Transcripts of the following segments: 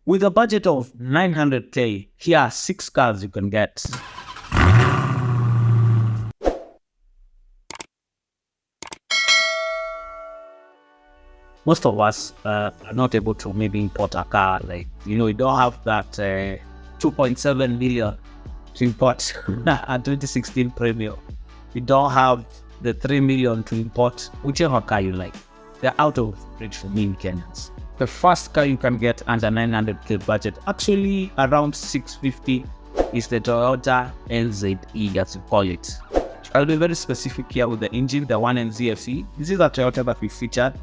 With a budget of 900k, here are 6 cars you can get. Most of us are not able to maybe import a car. Like, you don't have that 2.7 million to import a 2016 Premium. You don't have the 3 million to import whichever car you like. They're out of reach for many Kenyans. The first car you can get under 900k budget, actually around 650, is the Toyota NZE, as you call it. I'll be very specific here with the engine, the 1NZFE. This is a Toyota that we featured.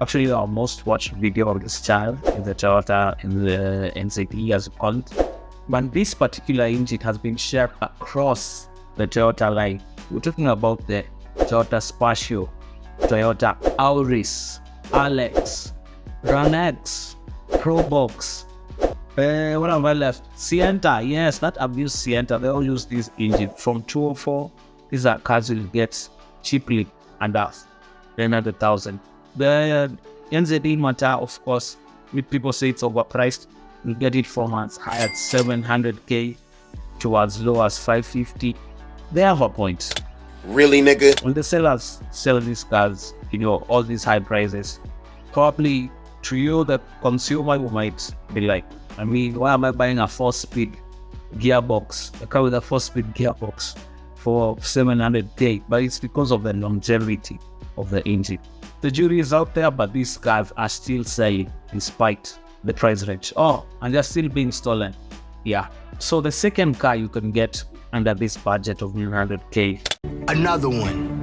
Actually, our most watched video of this child is the Toyota in the NZE, as you call it. But this particular engine has been shared across the Toyota line. We're talking about the Toyota Spatio, Toyota Auris, Alex, Ranex, Probox. What have I left? Sienta. Yes, that abused Sienta. They all use this engine from 204. These are cars you get cheaply under 900,000. The NZE matter, of course, with people say it's overpriced. You get it from as high as 700k to as low as 550. They have a point. Really, nigga? When the sellers sell these cars, all these high prices, probably to you, the consumer, you might be like, why am I buying a 4-speed gearbox, a car with a 4-speed gearbox for 700k? But it's because of the longevity of the engine. The jury is out there, but these cars are still selling despite the price range. Oh, and they're still being stolen. Yeah. So the second car you can get under this budget of 900k. Another one.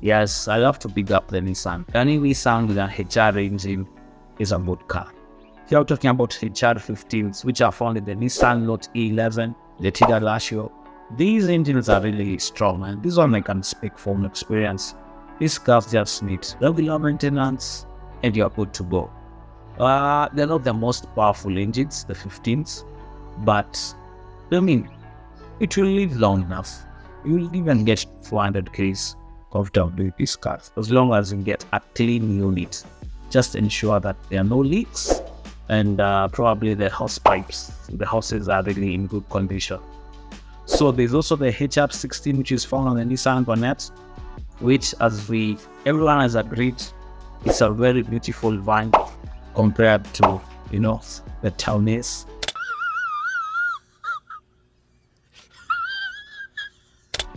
Yes, I love to big up the Nissan. Any Nissan with an HR engine is a good car. Here we're talking about HR 15s, which are found in the Nissan Note E11, the Tida Lascio. These engines are really strong, and this one I can speak from experience. These cars just need regular maintenance, and you're good to go. They're not the most powerful engines, the 15s, but it will live long enough. You will even get 400k's comfortably with these cars, as long as you get a clean unit. Just ensure that there are no leaks, and probably the hose pipes, the hoses are really in good condition. So there's also the HR16, which is found on the Nissan bonnet, which, as everyone has agreed, it's a very beautiful van compared to, the Townace.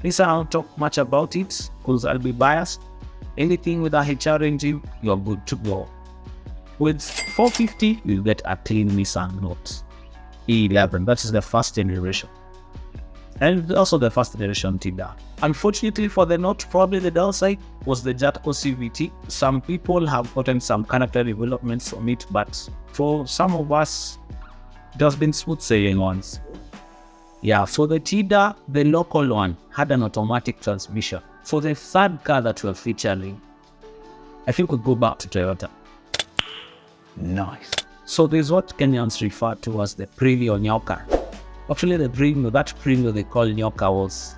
Nissan, I won't talk much about it because I'll be biased. Anything with a HR engine, you're good to go. With 450, you'll get a clean Nissan Note E11. That is the first generation. And also the first generation Tida. Unfortunately for the Note, probably the downside was the Jatco CVT. Some people have gotten some character developments from it, but for some of us, it has been smooth sailing once. Yeah, for the Tida, the local one had an automatic transmission. For the third car that we're featuring, I think we'll go back to Toyota. Nice. So there's what Kenyans refer to as the premium Nyoka. Actually, that premium they call Nyoka was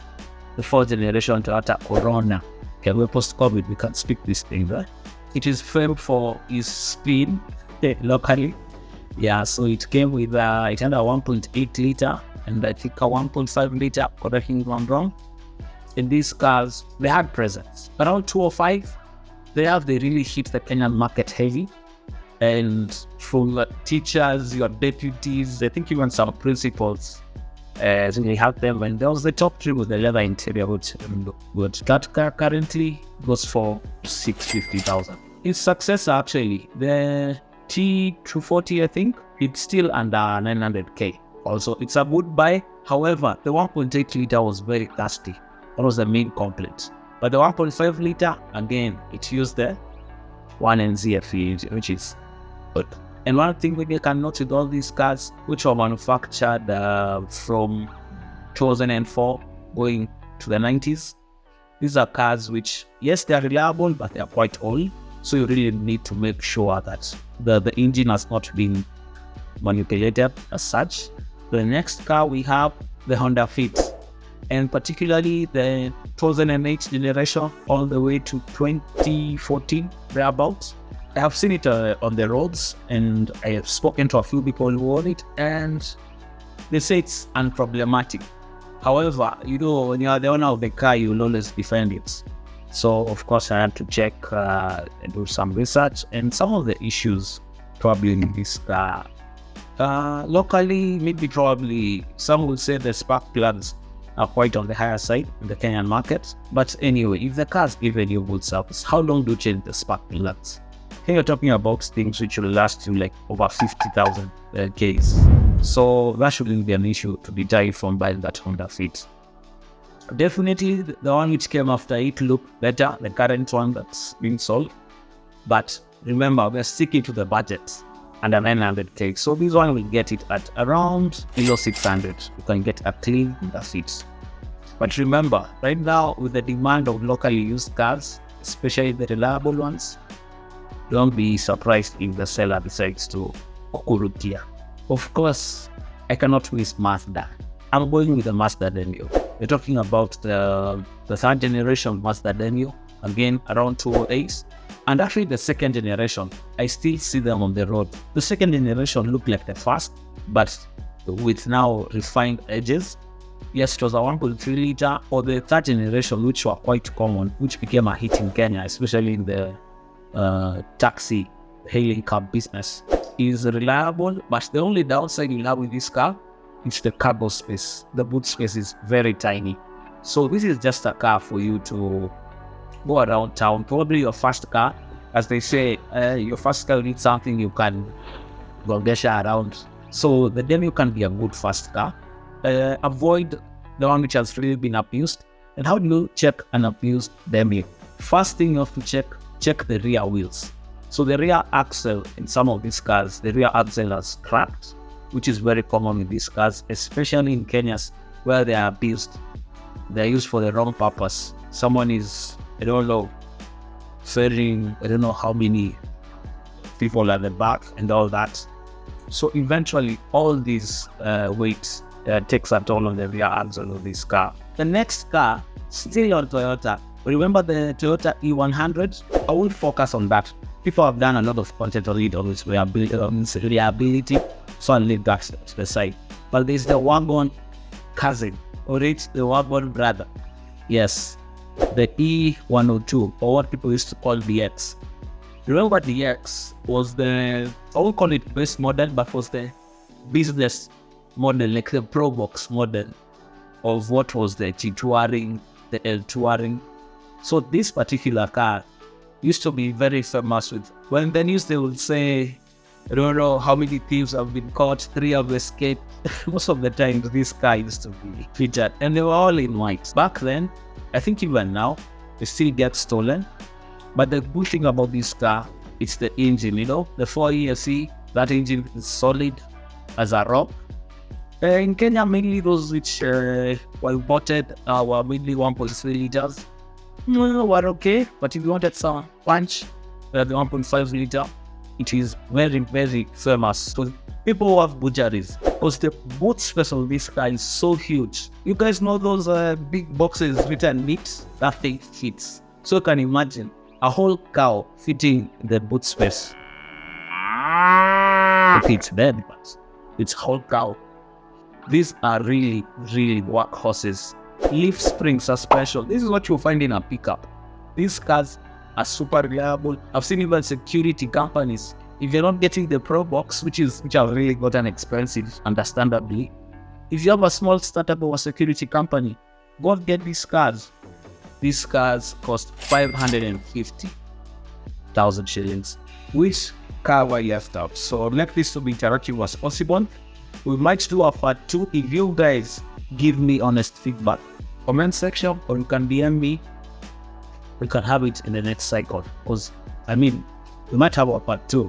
the 4th generation Toyota Corona. Okay, we're post-COVID, we can't speak this thing, right? It is famed for its speed locally. Yeah, so it came with it had a 1.8 liter and I think a 1.5 liter, correct me if I'm wrong. In these cars, they had presence. Around 205, they really hit the Kenyan market heavy. And from teachers, your deputies, I think even some principals, really have them. And there was the top trim with the leather interior, which that car currently goes for 650,000. Its successor, actually, the T240, I think, it's still under 900k. Also, it's a good buy. However, the 1.8 liter was very thirsty. That was the main complaint. But the 1.5 liter, again, it used the 1NZFE, which is good. And one thing we can note with all these cars, which were manufactured from 2004 going to the 90s, these are cars which, yes, they are reliable, but they are quite old. So you really need to make sure that the engine has not been manipulated as such. The next car we have the Honda Fit, and particularly the 2008 generation all the way to 2014 thereabouts. I have seen it on the roads, and I have spoken to a few people who own it, and they say it's unproblematic. However, when you are the owner of the car, you will always defend it. So, of course, I had to check and do some research, and some of the issues probably in this car. Locally, probably, some would say the spark plugs are quite on the higher side in the Kenyan market. But anyway, if the car's given you good service, how long do you change the spark plugs? Here you're talking about things which will last you like over 50,000 Ks. So that shouldn't be an issue to deter you from buying that Honda Fit. Definitely the one which came after it looked better, the current one that's being sold. But remember, we're sticking to the budget under 900K. So this one will get it at around below 600. You can get a clean Honda Fit. But remember, right now with the demand of locally used cars, especially the reliable ones, don't be surprised if the seller decides to kukurukia. Of course, I cannot miss Mazda. I'm going with the Mazda Demio. We're talking about the third generation Mazda Demio, again around 208. And actually the second generation, I still see them on the road. The second generation looked like the first, but with now refined edges. Yes, it was a 1.3 liter, or the third generation, which were quite common, which became a hit in Kenya, especially in the taxi hailing cab business. Is reliable, but the only downside you have with this car is the cargo space. The boot space is very tiny. So this is just a car for you to go around town. Probably your first car, as they say, your first car needs something you can go get around. So the Demio can be a good first car. Avoid the one which has really been abused. And how do you check an abused Demio? First thing you have to check the rear wheels. So the rear axle in some of these cars, the rear axle has cracked, which is very common in these cars, especially in Kenya where they are abused. They're used for the wrong purpose. Someone is, ferrying, how many people at the back and all that. So eventually all these weights takes a toll on the rear axle of this car. The next car, still on Toyota. Remember the Toyota E100? I won't focus on that. People have done a lot of content on it, on its reliability, so I'll leave that to the side. But there's the wagon cousin, or it's the wagon brother. Yes, the E102, or what people used to call the X. Remember the X was I won't call it base model, but was the business model, like the Probox model of what was the G Touring, the L Touring. So this particular car used to be very famous with, when the news they would say, I don't know how many thieves have been caught, 3 have escaped. Most of the time this car used to be featured, and they were all in white. Back then, I think even now, they still get stolen. But the good thing about this car, it's the engine, the 4ESC, that engine is solid as a rock. In Kenya, mainly those which were imported were mainly 1.3 liters. Were okay, but if you wanted some punch, the 1.5 liter, it is very, very famous. So people who have butcheries, because the boot space of this car is so huge. You guys know those big boxes written meat? That thing fits. So you can imagine a whole cow fitting in the boot space. It fits dead, but it's whole cow. These are really, really workhorses. Leaf spring suspension. This is what you'll find in a pickup. These cars are super reliable. I've seen even security companies, if you're not getting the Probox, which have really gotten expensive, understandably. If you have a small startup or a security company, go and get these cars. These cars cost 550,000 shillings. Which car were left out? So let this to be interactive as possible. We might do a part 2 if you guys give me honest feedback. Comment section, or you can DM me. We can have it in the next cycle, because we might have a part 2.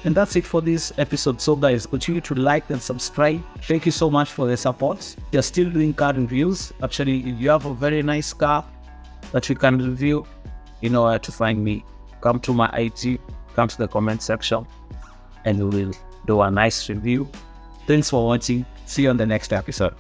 And that's it for this episode. So guys, continue to like and subscribe. Thank you so much for the support. We are still doing car reviews. Actually, if you have a very nice car that we can review, you know where to find me. Come to my IG, come to the comment section, and we will do a nice review. Thanks for watching. See you on the next episode.